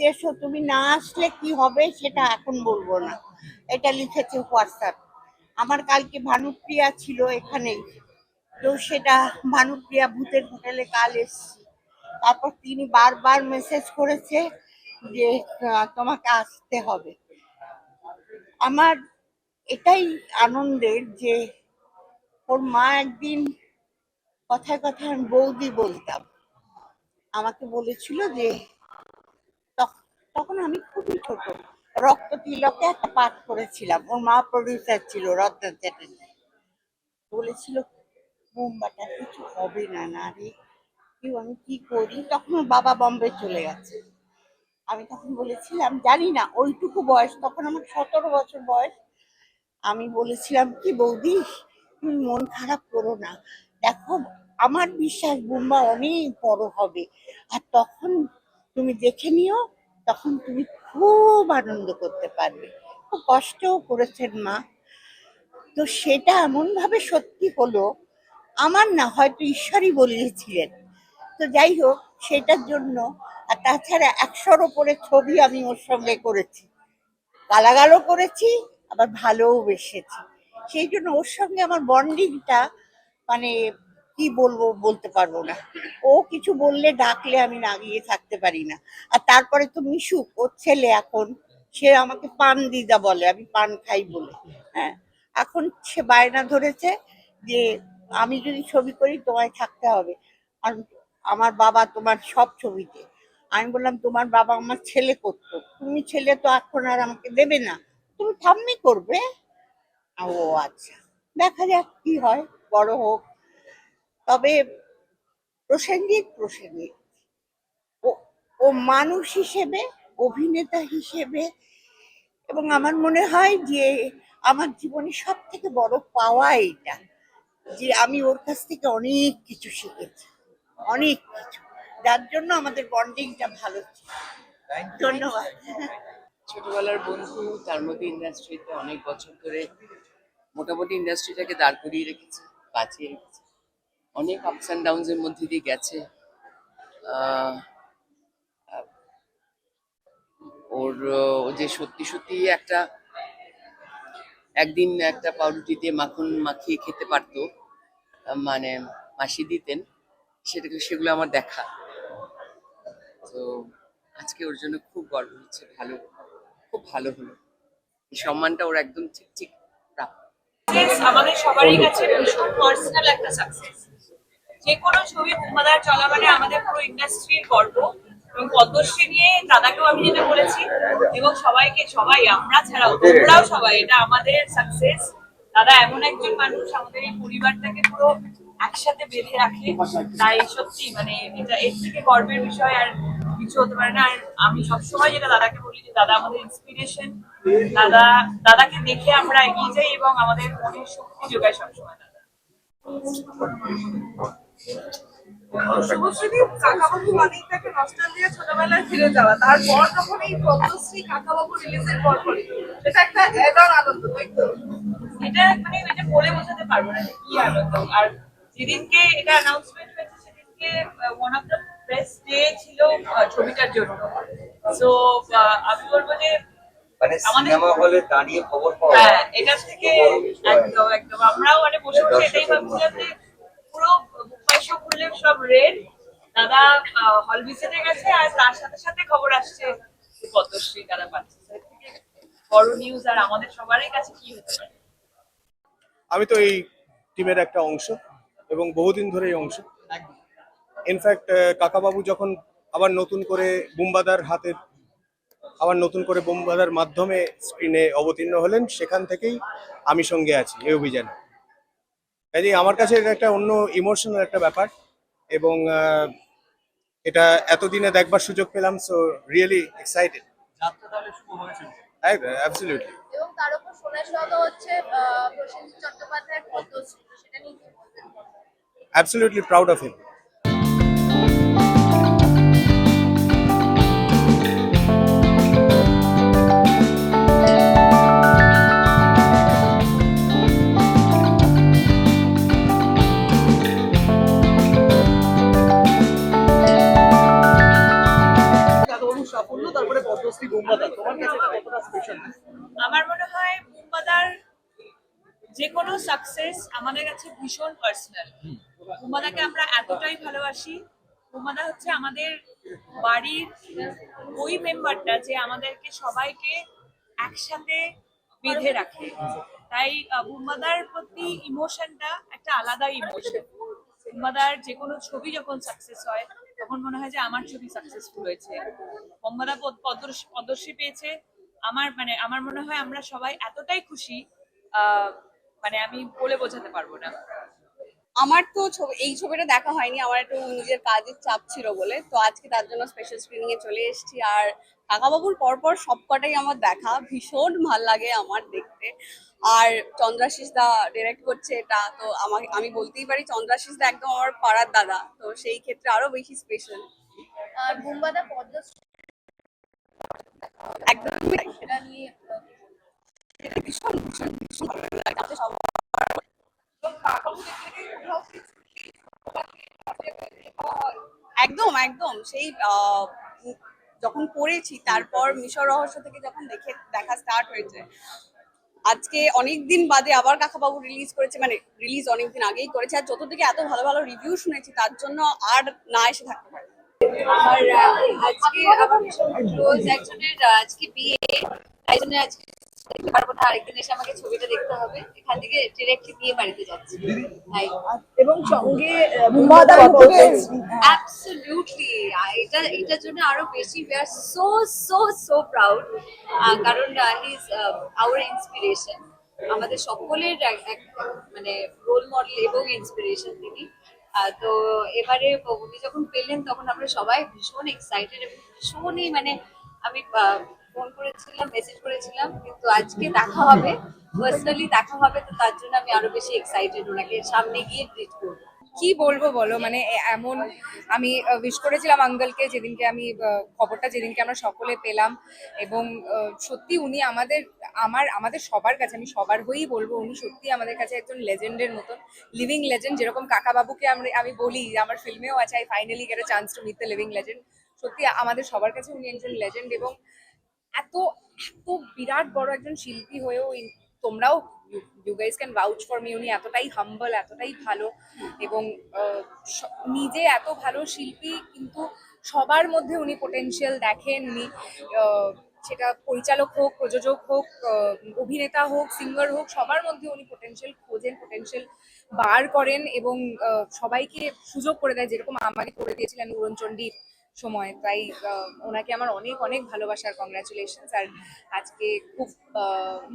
এসো, তুমি না আসলে কি হবে সেটা এখন বলবো না। এটা লিখেছে হোয়াটসঅ্যাপ। আমার কালকে ভানুপ্রিয়া ছিল এখানেই, তো সেটা ভানুপ্রিয়া ভূতের হোটেলে কাল এসছি। তারপর তিনি বারবার মেসেজ করেছে যে তোমাকে আসতে হবে। আমার এটাই আনন্দের যে ওর মা একদিন কথায় কথায় আমি বৌদি বলতাম, আমাকে বলেছিল যে তখন আমি খুবই ছোট, রক্ত তিলকে একটা পাঠ করেছিলাম, ওর মা প্রডিউসার ছিল রত্না চ্যাটার্জি। বলেছিল বোম্বাটা কিছু হবে না, না রে কেউ, আমি কি করি। তখন ওর বাবা বম্বে চলে গেছে। আমি তখন বলেছিলাম, জানি না ওইটুকু বয়স, তখন আমার 17 বছর বয়স। আমি বলেছিলাম কি বৌদি, তুমি মন খারাপ করো না, দেখো আমার বিশ্বাস বোম্বা অনেক বড় হবে, আর তখন তুমি দেখে নিও, তখন তুমি খুব আনন্দ করতে পারবে। খুব কষ্টও করেছেন মা। তো সেটা এমন ভাবে সত্যি হলো, আমার না, হয়তো ঈশ্বরই বলিয়েছিলেন। তো যাই হোক, সেটার জন্য। আর তাছাড়া 100-র উপরে ছবি আমি ওর সঙ্গে করেছি, গালাগালও করেছি, আবার ভালোও বেসেছি। সেই জন্য ওর সঙ্গে আমার বন্ডিংটা, মানে কি বলবো, বলতে পারবো না। ও কিছু বললে, ডাকলে আমি না গিয়ে থাকতে পারি না। আর তারপরে তো মিশুক, ওর ছেলে, এখন সে আমাকে পান দিদা বলে, আমি পান খাই বলে। হ্যাঁ, এখন সে বায়না ধরেছে যে আমি যদি ছবি করি তোমায় থাকতে হবে, আর আমার বাবা তোমার সব ছবিতে। আমি বললাম, তোমার বাবা আমার ছেলে করতো, তুমি ছেলে তো এখন আর আমাকে দেবে না, তুমি ঠাম্মি করবে। ও আচ্ছা, দেখা যাক কি হয়, বড় হোক। তবে প্রসেনজিৎ প্রসেনজিৎ, ও ও মানুষ হিসেবে, অভিনেতা হিসেবে, এবং আমার মনে হয় যে আমার জীবনে সব থেকে বড় পাওয়া এটা, যে আমি ওর কাছ থেকে অনেক কিছু শিখেছি, অনেক কিছু, যার জন্য আমাদের বন্ডিংটা ভালো ছিল। ধন্যবাদ। ছোটবেলার বন্ধু, তার মধ্যে ইন্ডাস্ট্রিতে অনেক বছর ধরে মোটামুটি ইন্ডাস্ট্রিটাকে দাঁড় করিয়ে রেখেছে, বাঁচিয়ে রেখেছে। অনেক আপস অ্যান্ড ডাউনস এর মধ্যে দিয়ে গেছে। আহ, ওর ও যে সত্যি সত্যি একদিন একটা পাউরুটিতে মাখন মাখিয়ে খেতে পারতো, মানে মাসি দিতেন, সেগুলো আমার দেখা। তো আজকে ওর জন্য খুব গর্ব হচ্ছে, খুব ভালো হলো। এই সম্মানটা ওর একদম ঠিক ঠিক প্রাপ্য। আমাদের সবারই কাছে ভীষণ পার্সোনাল একটা সাকসেস। যে কোনো ছবি বোম্বাদার চলা মানে আমাদের পুরো ইন্ডাস্ট্রির গর্ব। এবং পদ্মশ্রী নিয়ে দাদাকেও আমি যেটা বলেছি, এবং সবাই আমরা ছাড়াও তোমরাও সবাই, এটা আমাদের সাকসেস। দাদা এমন একজন মানুষ, আমাদের এই পরিবারটাকে পুরো একসাথে বেঁধে রাখে। তাই সত্যি মানে এটা এর থেকে গর্বের বিষয় আর কিছু হতে পারে না। আর আমি সবসময় যেটা দাদাকে বলি, যে দাদা আমাদের ইন্সপিরেশন। দাদাকে দেখে আমরা এগিয়ে যাই এবং আমাদের মনের শক্তি যোগায় সবসময় দাদা। শুভশ্রী, কাকাবাবু মানেই তাকে নস্টালজিয়া, ছোটবেলায় ফিরে যাওয়া। তারপর যখন এই পদ্মশ্রী কাকাবাবু রিলিজের পর সেটা একটা অ্যাডার আনন্দ, তাই তো? এটা মানে এটা বলে বোঝাতে পারবো না কি আনন্দ। আর যেদিনকে এটা অ্যানাউন্সমেন্ট হয়েছে, সেদিনকে one of the best day ছিল ছবিটার জন্য। সো আমি বলবো যে মানে সিনেমা হলে দাঁড়িয়ে খবর পাওয়া, হ্যাঁ, এটার থেকে একদম আমরাও মানে বসে বসে এটাই ভাবছিলাম যে পুরো মুম্বাই সব খুললে সব রেড। দাদা হল ভিজিটে গেছে, আর তার সাথে সাথে খবর আসছে পদ্মশ্রী দাদা পাচ্ছে। বড় নিউজ আর আমাদের সবারই কাছে কি হতে পারে। আমি তো এই টিমের একটা অংশ, এবং বহুদিন ধরে এই অংশ। ইনফ্যাক্ট কাকাবাবু যখন আবার নতুন করে বোম্বাদার মাধ্যমে স্ক্রিনে অবতীর্ণ হলেন, সেখান থেকেই আমি সঙ্গে আছি এই অভিযানে। কাজেই আমার কাছে এটা একটা অন্য ইমোশনাল একটা ব্যাপার, এবং এটা এতদিনে দেখবার সুযোগ পেলাম। So really excited. অ্যাবসলিউটলি। এবং তার উপর সোনার সওদা হচ্ছে প্রসেনজিৎ চট্টোপাধ্যায়ের পদ্মশ্রী, সেটা নিয়ে কি বলবেন? Absolutely proud of him. সাফল্য, তারপরে আমার মনে হয় বুম্বাদার যে কোনো সাকসেস আমাদের কাছে ভীষণ পার্সোনাল। বুম্বাদাকে আমরা এতটাই ভালোবাসি। বুম্বাদা হচ্ছে আমাদের বাড়ির ওই মেম্বারটা যে আমাদেরকে সবাইকে একসাথে বেঁধে রাখে। তাই বুম্বাদার প্রতি ইমোশনটা একটা আলাদা ইমোশন। বুম্বাদার যে কোনো ছবি যখন সাকসেস হয় তখন মনে হয় যে আমার ছবি সাকসেসফুল হয়েছে। বুম্বাদা পদ্মশ্রী পেয়েছে, আমার মনে হয় আমরা সবাই এতটাই খুশি, মানে আমি বলে বোঝাতে পারবো না। আমার তো এই ছবিটা দেখা হয়নি, আমার একটু নিজের কাজের চাপ ছিল বলে, তো আজকে তার জন্য স্পেশাল স্ক্রিনিং এ চলে এসেছি। আর কাকাবাবুর পরপর সবকটাই আমার দেখা, ভীষণ ভাল লাগে আমার দেখতে। আর চন্দ্রাশিস দা ডিরেক্ট করছে এটা, তো আমি বলতেই পারি চন্দ্রাশিস দা একদম আমার পাড়ার দাদা, তো সেই ক্ষেত্রে আরো বেশি স্পেশাল। আর বুম্বাদা পদ্মশ্রী একদম সেটা নিয়ে ভীষণ ভীষণ ভীষণ ভালো লাগে। আমাদের সবার একদম একদম সেই যখন পড়েছি, তারপর মিশর রহস্য থেকে যখন দেখা স্টার্ট হয়েছে, আজকে অনেকদিন বাদে আবার কাকাবাবু রিলিজ করেছে, মানে রিলিজ অনেকদিন আগেই করেছে, আর যত থেকে এত ভালো ভালো রিভিউ শুনেছি তার জন্য আর না এসে থাকতে পারি। আমার আজকে আমার ভীষণ ক্লোজ একজনের আজকে বিয়ে, তাই জন্য আজকে দেখতে পারবো না, আরেকদিন এসে আমাকে ছবিটা দেখতে হবে। এখান থেকে ডিরেক্টলি বিয়ে বাড়িতে যাচ্ছি তাই। এবং সঙ্গে অ্যাবসলিউটলি এটার জন্য আরো বেশি we are so so so proud, কারণ হি ইজ আওয়ার ইন্সপিরেশন, আমাদের সকলের মানে রোল মডেল এবং ইন্সপিরেশন তিনি। তো এবারে উনি যখন পেলেন তখন আমরা সবাই ভীষণ এক্সাইটেড এবং ভীষণই মানে আমি ফোন করেছিলাম, মেসেজ করেছিলাম, কিন্তু আজকে দেখা হবে, পার্সোনালি দেখা হবে, তো তার জন্য আমি আরো বেশি এক্সাইটেড ওনাকে সামনে গিয়ে গ্রিট করবো। কি বলবো বলো, মানে এমন আমি উইশ করেছিলাম আঙ্কেলকে যেদিনকে আমি খবরটা যেদিনকে আমরা সকলে পেলাম, এবং সত্যি উনি আমাদের সবার কাছে, আমি সবার হয়েই বলবো, উনি সত্যি আমাদের কাছে একজন লেজেন্ডের মতন, লিভিং লেজেন্ড। যেরকম কাকাবাবুকে আমি বলি, আমার ফিল্মেও আছে, I finally get a chance to meet the living legend. সত্যি আমাদের সবার কাছে উনি একজন লেজেন্ড, এবং এত এত বিরাট বড় একজন শিল্পী হয়েও তোমরাও you guys can vouch for me, উনি এতটাই হাম্বল, এতটাই ভালো, এবং নিজে এত ভালো শিল্পী, কিন্তু সবার মধ্যে উনি পোটেনশিয়াল দেখেন। উনি সেটা পরিচালক হোক, প্রযোজক হোক, অভিনেতা হোক, সিঙ্গার হোক, সবার মধ্যে উনি পোটেনশিয়াল খোঁজেন, পোটেনশিয়াল বার করেন, এবং সবাইকে সুযোগ করে দেয়, যেরকম আমাকে করে দিয়েছিলেন উড়নচণ্ডীর সময়। তাই ওনাকে আমার অনেক অনেক ভালোবাসার কংগ্রাচুলেশনস। আর আজকে খুব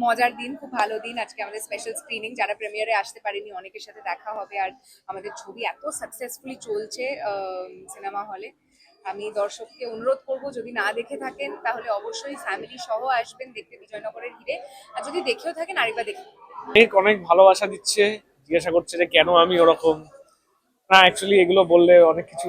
মজার দিন, খুব ভালো দিন। আজকে আমাদের স্পেশাল স্ক্রিনিং, যারা প্রিমিয়ারে আসতে পারেনি অনেকের সাথে দেখা হবে। আর আমাদের ছবি এত সাকসেসফুলি চলছে সিনেমা হলে, আমি দর্শককে অনুরোধ করব, যদি না দেখে থাকেন তাহলে অবশ্যই ফ্যামিলি সহ আসবেন দেখতে বিজয়নগরের হিরে, আর যদি দেখেও থাকেন আরেকবার দেখুন। অনেক অনেক ভালোবাসা দিচ্ছে, জিজ্ঞাসা করছে যে কেন আমি ওরকম। না, অ্যাকচুয়ালি এগুলো বললে অনেক কিছু,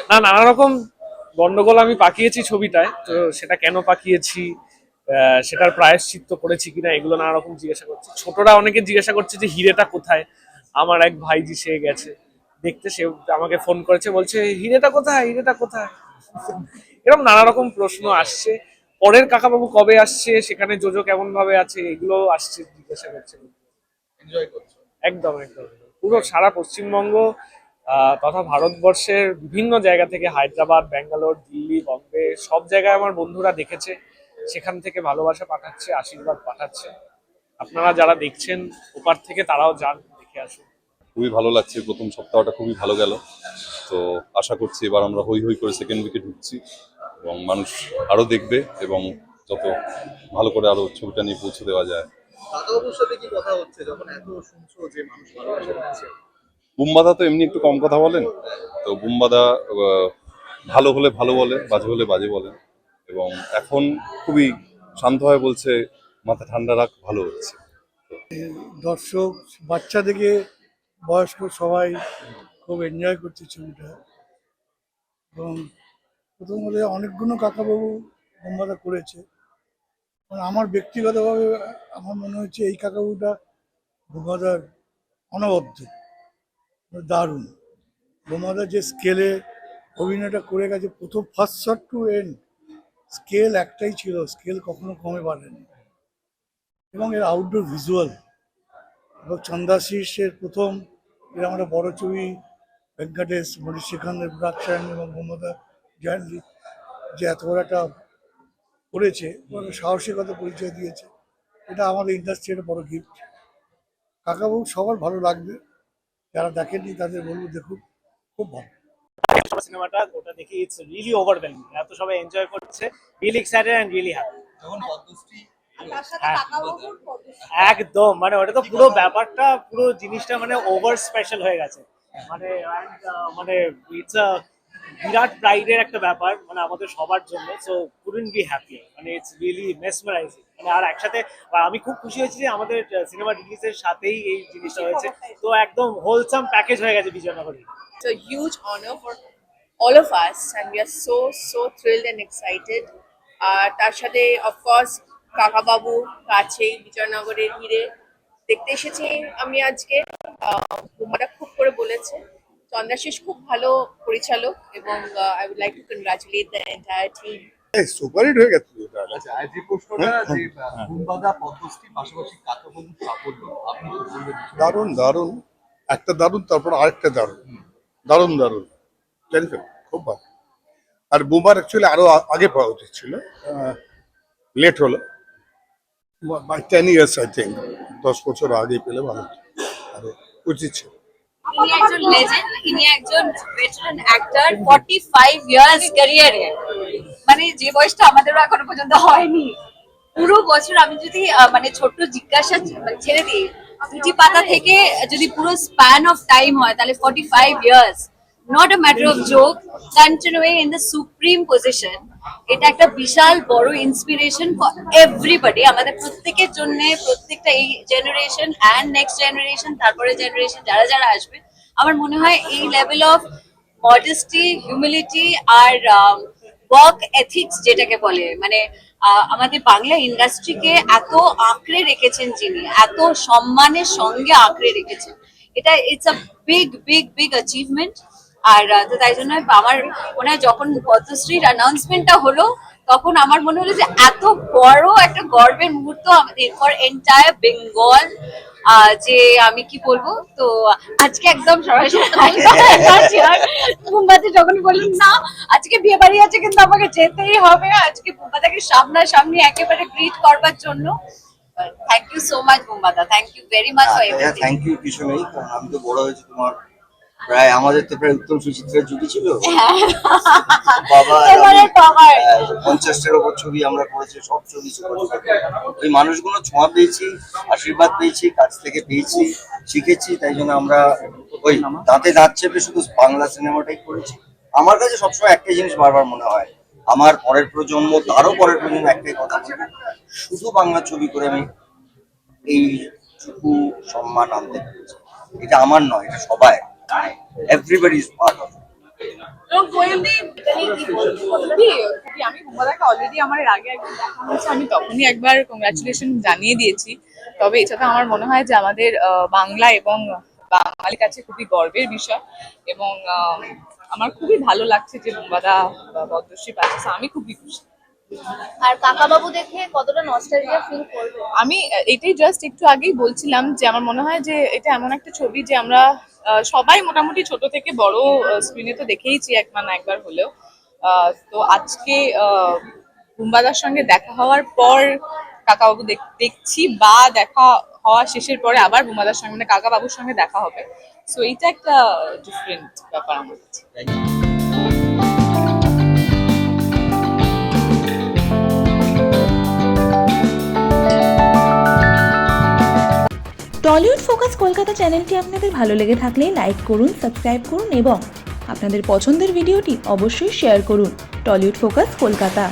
না, নানা রকম গন্ডগোল আমি পাকিয়েছি ছবিটায়, তো সেটা কেন পাকিয়েছি, সেটার প্রায়শ্চিত্ত করেছি কিনা, এগুলো নানা রকম জিজ্ঞাসা করছে। ছোটরা অনেকে জিজ্ঞাসা করছে যে হিরেটা কোথায়। আমার এক ভাইজি, সে গেছে দেখতে, সে আমাকে ফোন করেছে, বলছে হিরেটা কোথায়, হিরেটা কোথায়। এরকম নানা রকম প্রশ্ন আসছে। পরের কাকাবাবু কবে আসছে, সেখানে জোজো কেমন ভাবে আছে, এগুলো আসছে, জিজ্ঞাসা করছে। একদম একদম পুরো সারা পশ্চিমবঙ্গ তথা ভারতবর্ষের বিভিন্ন জায়গা থেকে, হায়দ্রাবাদ, ব্যাঙ্গালোর, দিল্লি, বম্বে, সব জায়গায় আমার বন্ধুরা দেখেছে, সেখান থেকে ভালোবাসা পাঠাচ্ছে, আশীর্বাদ পাঠাচ্ছে। আপনারা যারা দেখছেন ওপার থেকে, তারাও যান, দেখে আসুন। খুবই ভালো লাগছে, প্রথম সপ্তাহটা খুবই ভালো গেল। তো আশা করছি এবার আমরা হই হই করে সেকেন্ড উইকে ঢুকছি, এবং মানুষ আরো দেখবে, এবং যত ভালো করে আরো ছবিটা নিয়ে পৌঁছে দেওয়া যায়। কাকাবাবুর সাথে কি কথা হচ্ছে যখন এত শুনছো যে মানুষ ভালোবাসা দিচ্ছে? বুম্বাদা তো এমনি একটু কম কথা বলেন, তো বুম্বাদা ভালো হলে ভালো বলে, বাজে হলে বাজে বলেন, এবং এখন খুবই শান্তভাবে বলছে মাথা ঠান্ডা রাখ, ভালো হচ্ছে। দর্শক, বাচ্চা থেকে বয়স্ক সবাই খুব এনজয় করছে ছবিটা। এবং প্রথমত অনেকগুলো কাকাবাবু বোম্বাদা করেছে, আমার ব্যক্তিগতভাবে আমার মনে হচ্ছে এই কাকাবাবুটা বোম্বাদার অনবদ্য, দারুণ। বোম্বাদা যে স্কেলে অভিনয়টা করে গেছে, প্রথম first shot to end scale একটাই ছিল, স্কেল কখনো কমে বাড়েনি। এবং এর আউটডোর ভিজুয়াল এবং চন্দাশিসের প্রথম এরকম একটা বড় ছবি ভেঙ্কটেশ মরিশেখানের প্রোডাকশন এবং মমতা জানলি যে এত বড় একটা করেছে, বড় সাহসিকতা পরিচয় দিয়েছে, এটা আমাদের ইন্ডাস্ট্রির বড় গিফট। কাকাবাবু সবার ভালো লাগবে, যারা দেখেননি তাদের বলবো দেখুন, খুব ভালো। সিনেমাটা ওটা দেখি ইটস রিয়েলি ওভারওয়েলমিং, এত সবাই এনজয় করছে, really excited and really happy. একদম মানে ওটা তো পুরো ব্যাপারটা, পুরো জিনিসটা মানে ওভার স্পেশাল হয়ে গেছে, মানে মানে ইটস আ বিরাট প্রাইডের একটা ব্যাপার মানে আমাদের সবার জন্য। সো কুডন্ট বি হ্যাপি, মানে ইটস রিয়েলি মেসমারাইজিং। মানে আর একসাথে আমি খুব খুশি হয়েছি যে আমাদের সিনেমা রিলিজের সাথেই এই জিনিসটা হয়েছে, তো একদম হোলসাম প্যাকেজ হয়ে গেছে বিজয়নগরে। It's a huge honor for all of us and we are so thrilled and excited. তার সাথে অফকোর্স কাকাবাবু কাছেই বিজয়নগরের হিরে দেখতে এসেছি আমি আজকে। বুম্বাদা খুব করে বলেছে, চন্দ্রাশিস খুব ভালো পরিচালক এবং I would like to congratulate the entire team. Superhit হয়ে গেছে আচ্ছা, আজ যে প্রশ্নটা যে বুম্বাদা পদ্মশ্রী পাশাপাশি কাকাবাবুর সাফল্য, আপনি কি বলবেন? দারুণ দারুণ, একটা দারুণ তারপর আরেকটা দারুণ দারুণ দারুণ, জানতেন খুব ভালো। আর বুমার অ্যাকচুয়ালি আরো আগে পাওয়া উচিত ছিল, লেট হলো বাই 10 years আই থিঙ্ক, 10 বছর আগে পেলে ভালো হতো, আরো উচিত ছিল। ইনি একজন লেজেন্ড, ইনি একজন ভেটারান অ্যাক্টর, 45 ইয়ার্স ক্যারিয়ারে, মানে যে বয়সটা আমাদেরও এখনো পর্যন্ত হয়নি। পুরো বছর আমি যদি মানে ছোট্ট জিজ্ঞাসা ছেড়ে দিই, দুটি পাতা থেকে যদি পুরো স্প্যান অফ টাইম হয় তাহলে 45 years, not a matter of joke, continuing in the supreme position. এটা একটা বিশাল বড় ইন্সপিরেশন ফর এভরিবডি, আমাদের প্রত্যেকের জন্য, প্রত্যেকটা এই জেনারেশন অ্যান্ড নেক্সট জেনারেশন, তারপরে জেনারেশন যারা যারা আসবে। আমার মনে হয় এই লেভেল অফ মডেস্টি, হিউমিলিটি আর ওয়ার্ক এথিক্স যেটাকে বলে, মানে আমাদের বাংলা ইন্ডাস্ট্রিকে এত আঁকড়ে রেখেছেন যিনি, এত সম্মানের সঙ্গে আঁকড়ে রেখেছেন, এটা it's a big big big achievement. আর তো তাই জন্য আমার মনে হয় যখন পদ্মশ্রীর অ্যানাউন্সমেন্টটা হলো তখন আমার মনে হলো যে এত বড় একটা গর্বের মুহূর্ত আমাদের ফর এন্টায়ার বেঙ্গল, যে আমি কি বলবো। তো আজকে একদম সরাসরি বুম্বাদা যখন বললেন না আজকে বিয়ে বাড়ি আছে কিন্তু আমাকে যেতেই হবে, আজকে বুম্বাদাকে সামনাসামনি একেবারে গ্রিট করবার জন্য। থ্যাংক ইউ সো মাচ বুম্বাদা, thank you very much for everything. Thank you কিছু নেই, কারণ আমি তো বড় হয়েছি তোমার প্রায়, আমাদের তো প্রায় উত্তম সুচিত্রার জুটি ছিল। বাবা 50টার ওপর ছবি আমরা করেছি, সব ছবি ওই মানুষগুলো ছোঁয়া পেয়েছি, আশীর্বাদ পেয়েছি, কাছ থেকে পেয়েছি, শিখেছি, তাই জন্য আমরা ওই দাঁতে দাঁত চেপে শুধু বাংলা সিনেমাটাই করেছি। আমার কাছে সবসময় একটাই জিনিস বারবার মনে হয়, আমার পরের প্রজন্ম, তারও পরের প্রজন্ম একটাই কথা বলবে, শুধু বাংলা ছবি করে আমি এইটুকু সম্মান আনতে পেরেছি। এটা আমার নয়, এটা সবাই, everybody is part of it. আমি বুম্বাদাকে অলরেডি আমার এর আগে একবার দেখা হয়েছে, আমি তখনই একবার কংগ্রাচুলেশন জানিয়ে দিয়েছি। তবে এছাড়া আমার মনে হয় যে আমাদের বাংলা এবং বাঙালির কাছে খুবই গর্বের বিষয়, এবং আমার খুবই ভালো লাগছে যে বুম্বাদা পদ্মশ্রী পাচ্ছে, আমি খুবই খুশি। আর কাকাবাবু দেখে কতটা নস্টালজিয়া ফিল করবে? আমি এটাই জাস্ট একটু আগেই বলছিলাম যে আমার মনে হয় যে এটা এমন একটা ছবি যে আমরা সবাই মোটামুটি ছোট থেকে বড় স্ক্রিনে তো দেখেইছি একবার হলেও। তো আজকে বুম্বাদার সঙ্গে দেখা হওয়ার পর কাকাবাবু দেখছি, বা দেখা হওয়া শেষের পরে আবার বুম্বাদার সঙ্গে মানে কাকাবাবুর সঙ্গে দেখা হবে। সো এটা একটা ডিফারেন্ট ব্যাপার আমার কাছে। টলিউড ফোকাস কলকাতা চ্যানেলটি আপনাদের ভালো লেগে থাকলে লাইক করুন, সাবস্ক্রাইব করুন এবং আপনাদের পছন্দের ভিডিওটি অবশ্যই শেয়ার করুন। Tollywood focus Kolkata.